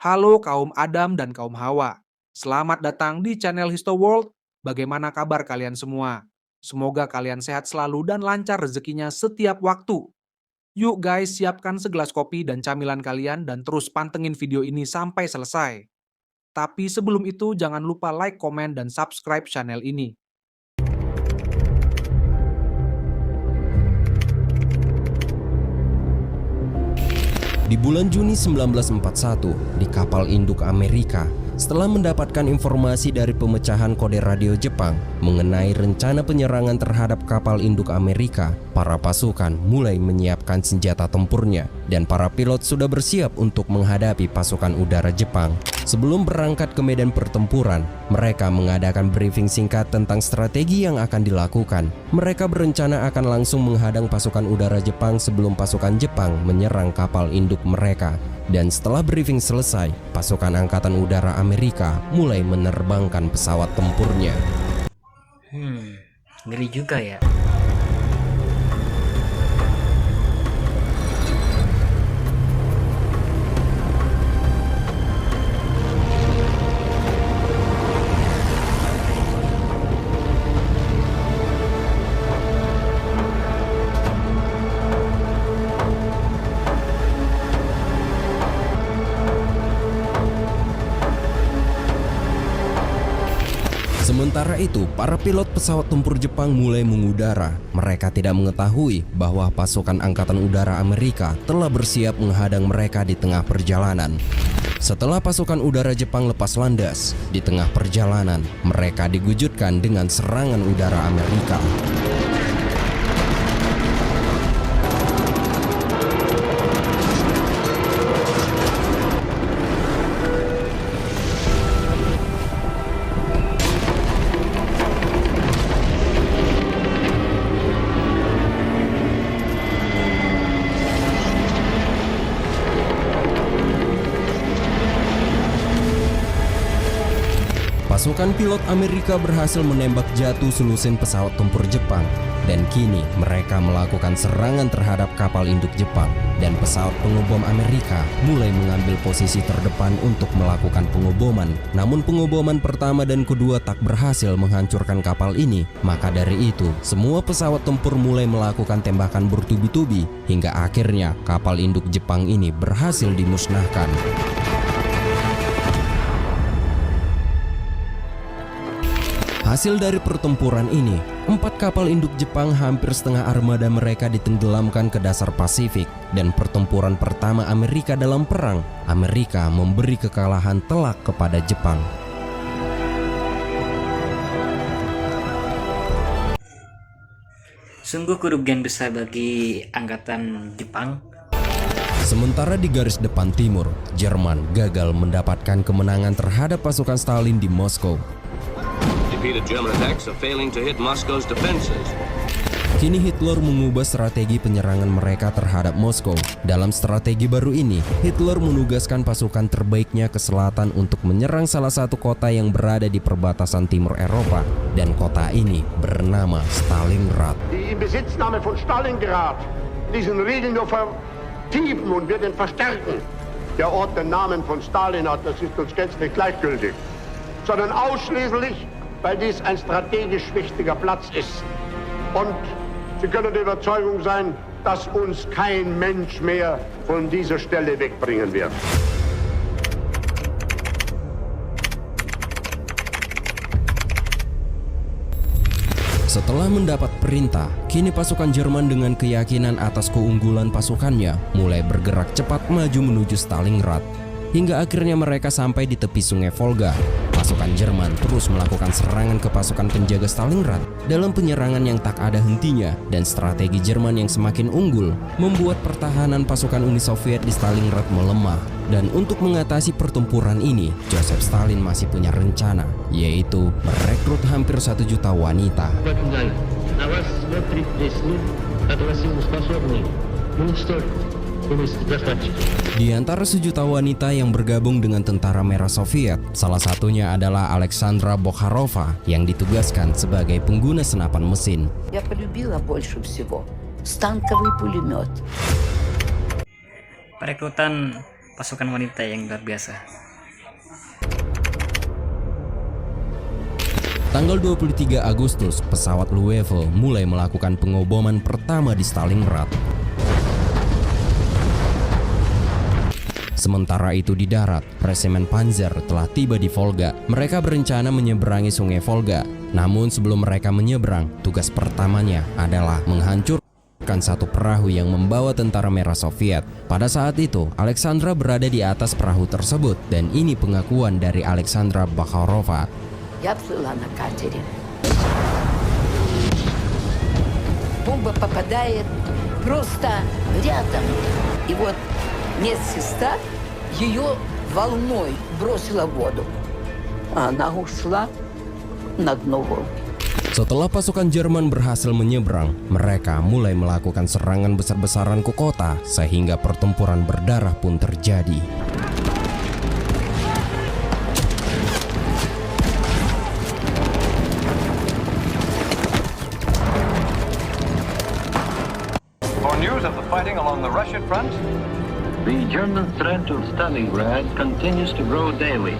Halo kaum Adam dan kaum Hawa. Selamat datang di channel Histo World. Bagaimana kabar kalian semua? Semoga kalian sehat selalu dan lancar rezekinya setiap waktu. Yuk guys, siapkan segelas kopi dan camilan kalian dan terus pantengin video ini sampai selesai. Tapi sebelum itu jangan lupa like, komen, dan subscribe channel ini. Di bulan Juni 1941, di kapal induk Amerika, setelah mendapatkan informasi dari pemecahan kode radio Jepang mengenai rencana penyerangan terhadap kapal induk Amerika, para pasukan mulai menyiapkan senjata tempurnya dan para pilot sudah bersiap untuk menghadapi pasukan udara Jepang. Sebelum berangkat ke medan pertempuran, mereka mengadakan briefing singkat tentang strategi yang akan dilakukan. Mereka berencana akan langsung menghadang pasukan udara Jepang sebelum pasukan Jepang menyerang kapal induk mereka. Dan setelah briefing selesai, pasukan angkatan udara Amerika mulai menerbangkan pesawat tempurnya. Ngeri juga ya. Sementara itu, para pilot pesawat tempur Jepang mulai mengudara. Mereka tidak mengetahui bahwa pasukan angkatan udara Amerika telah bersiap menghadang mereka di tengah perjalanan. Setelah pasukan udara Jepang lepas landas, di tengah perjalanan, mereka digujudkan dengan serangan udara Amerika. Pasukan pilot Amerika berhasil menembak jatuh selusin pesawat tempur Jepang, dan kini mereka melakukan serangan terhadap kapal induk Jepang, dan pesawat pengobom Amerika mulai mengambil posisi terdepan untuk melakukan pengoboman. Namun pengoboman pertama dan kedua tak berhasil menghancurkan kapal ini. Maka dari itu, semua pesawat tempur mulai melakukan tembakan bertubi-tubi hingga akhirnya kapal induk Jepang ini berhasil dimusnahkan. Hasil dari pertempuran ini, 4 kapal induk Jepang hampir setengah armada mereka ditenggelamkan ke dasar Pasifik, dan pertempuran pertama Amerika dalam perang, Amerika memberi kekalahan telak kepada Jepang. Sungguh kerugian besar bagi angkatan Jepang. Sementara di garis depan timur, Jerman gagal mendapatkan kemenangan terhadap pasukan Stalin di Moskow. Repeated German attacks are failing to hit Moscow's defenses. Kini Hitler mengubah strategi penyerangan mereka terhadap Moskow. Dalam strategi baru ini, Hitler menugaskan pasukan terbaiknya ke selatan untuk menyerang salah satu kota yang berada di perbatasan timur Eropa, dan kota ini bernama Stalingrad. Die Inbesitznahme von Stalingrad, diesen Riegel nur vertiefen und wir den verstärken. Der Ort den Namen von Stalin hat, das ist uns gänzlich gleichgültig, sondern ausschließlich, weil dies ein strategisch wichtiger Platz ist. Und Sie können der Überzeugung sein, dass uns kein Mensch mehr von dieser Stelle wegbringen wird. Setelah mendapat perintah, kini pasukan Jerman dengan keyakinan atas keunggulan pasukannya mulai bergerak cepat maju menuju Stalingrad. Hingga akhirnya mereka sampai di tepi sungai Volga. Pasukan Jerman terus melakukan serangan ke pasukan penjaga Stalingrad dalam penyerangan yang tak ada hentinya, dan strategi Jerman yang semakin unggul membuat pertahanan pasukan Uni Soviet di Stalingrad melemah. Dan untuk mengatasi pertempuran ini, Joseph Stalin masih punya rencana, yaitu merekrut hampir 1 juta wanita. Di antara 1 juta wanita yang bergabung dengan tentara merah Soviet, salah satunya adalah Alexandra Bokharova yang ditugaskan sebagai pengguna senapan mesin. Я полюбила больше всего станковый пулемет. Perekrutan pasukan wanita yang luar biasa. Tanggal 23 Agustus, pesawat Luftwaffe mulai melakukan pengoboman pertama di Stalingrad. Sementara itu di darat, Resemen Panzer telah tiba di Volga. Mereka berencana menyeberangi sungai Volga. Namun sebelum mereka menyeberang, tugas pertamanya adalah menghancurkan satu perahu yang membawa tentara merah Soviet. Pada saat itu, Alexandra berada di atas perahu tersebut dan ini pengakuan dari Alexandra Bakharova. Я плыла на катере. Бомба попадает просто рядом. И вот медсестра ее волной бросила в воду. А она ушла на дно Волги. Setelah pasukan Jerman berhasil menyeberang, mereka mulai melakukan serangan besar-besaran ke kota sehingga pertempuran berdarah pun terjadi. For news of the fighting along the Russian front, The German threat of Stalingrad continues to grow daily.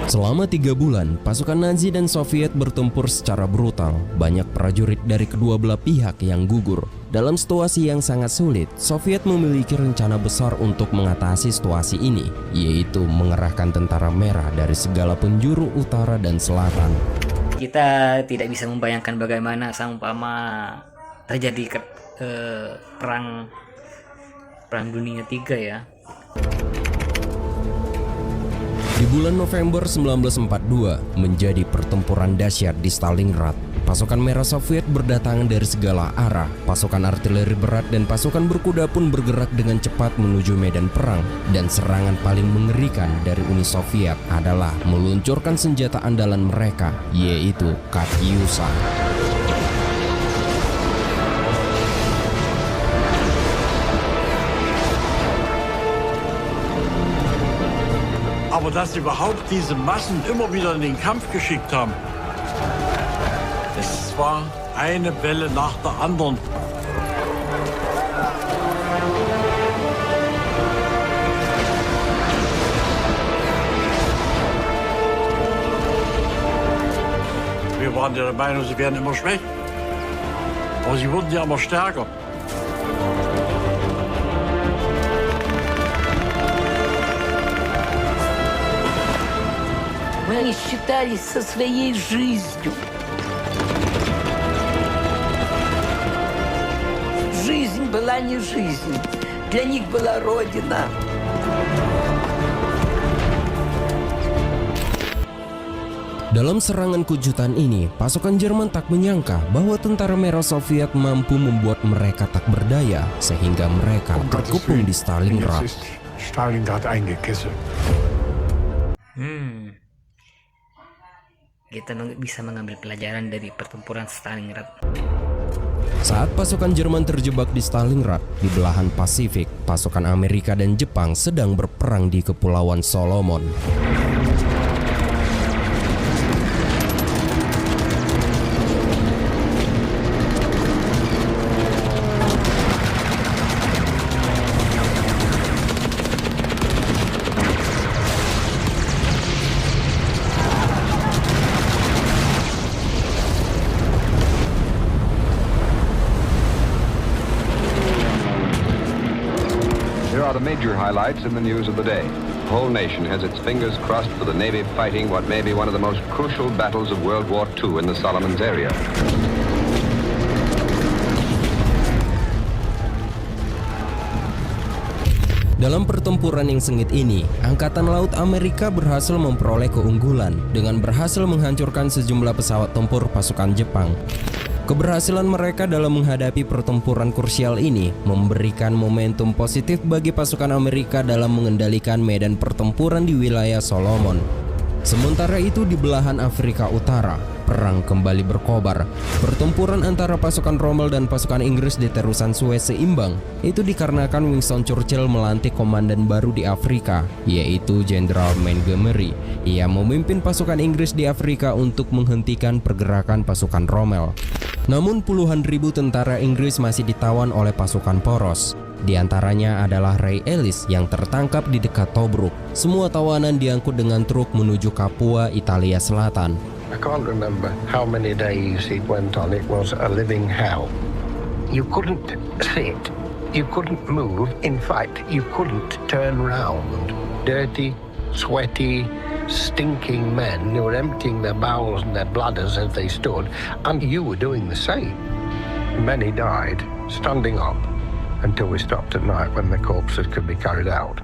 Selama 3 bulan, pasukan Nazi dan Soviet bertempur secara brutal. Banyak prajurit dari kedua belah pihak yang gugur. Dalam situasi yang sangat sulit, Soviet memiliki rencana besar untuk mengatasi situasi ini, yaitu mengerahkan tentara merah dari segala penjuru utara dan selatan. Kita tidak bisa membayangkan bagaimana seumpama terjadi perang dunia 3 ya. Di bulan November 1942 menjadi pertempuran dahsyat di Stalingrad. Pasukan merah Soviet berdatangan dari segala arah. Pasukan artileri berat dan pasukan berkuda pun bergerak dengan cepat menuju medan perang. Dan serangan paling mengerikan dari Uni Soviet adalah meluncurkan senjata andalan mereka, yaitu Katyusha. Aber dass überhaupt diese Massen immer wieder in den Kampf geschickt haben, es war eine Welle nach der anderen. Wir waren ja der Meinung, sie werden immer schwächer. Aber sie wurden ja immer stärker. Мы считались со своей жизнью. Жизнь была не жизнь. Для них была Родина. Dalam serangan kejutan ini, pasukan Jerman tak menyangka bahwa tentara merah Soviet mampu membuat mereka tak berdaya, sehingga mereka terkepung di Stalingrad. Stalingrad eingekesselt. Kita bisa mengambil pelajaran dari pertempuran Stalingrad. Saat pasukan Jerman terjebak di Stalingrad, di belahan Pasifik, pasukan Amerika dan Jepang sedang berperang di Kepulauan Solomon. Here are the major highlights in the news of the day. The whole nation has its fingers crossed for the Navy fighting what may be one of the most crucial battles of World War II in the Solomons area. Dalam pertempuran yang sengit ini, Angkatan Laut Amerika berhasil memperoleh keunggulan dengan berhasil menghancurkan sejumlah pesawat tempur pasukan Jepang. Keberhasilan mereka dalam menghadapi pertempuran krusial ini memberikan momentum positif bagi pasukan Amerika dalam mengendalikan medan pertempuran di wilayah Solomon. Sementara itu di belahan Afrika Utara, perang kembali berkobar. Pertempuran antara pasukan Rommel dan pasukan Inggris di terusan Suez seimbang. Itu dikarenakan Winston Churchill melantik komandan baru di Afrika, yaitu Jenderal Montgomery. Ia memimpin pasukan Inggris di Afrika untuk menghentikan pergerakan pasukan Rommel. Namun puluhan ribu tentara Inggris masih ditawan oleh pasukan poros. Di antaranya adalah Ray Ellis yang tertangkap di dekat Tobruk. Semua tawanan diangkut dengan truk menuju Papua, Italia Selatan. I can't remember how many days it went on. It was a living hell. You couldn't sit. You couldn't move. In fact, you couldn't turn round. Dirty, sweaty, stinking men who were emptying their bowels and their bladders as they stood, and you were doing the same. Many died standing up until we stopped at night when the corpses could be carried out.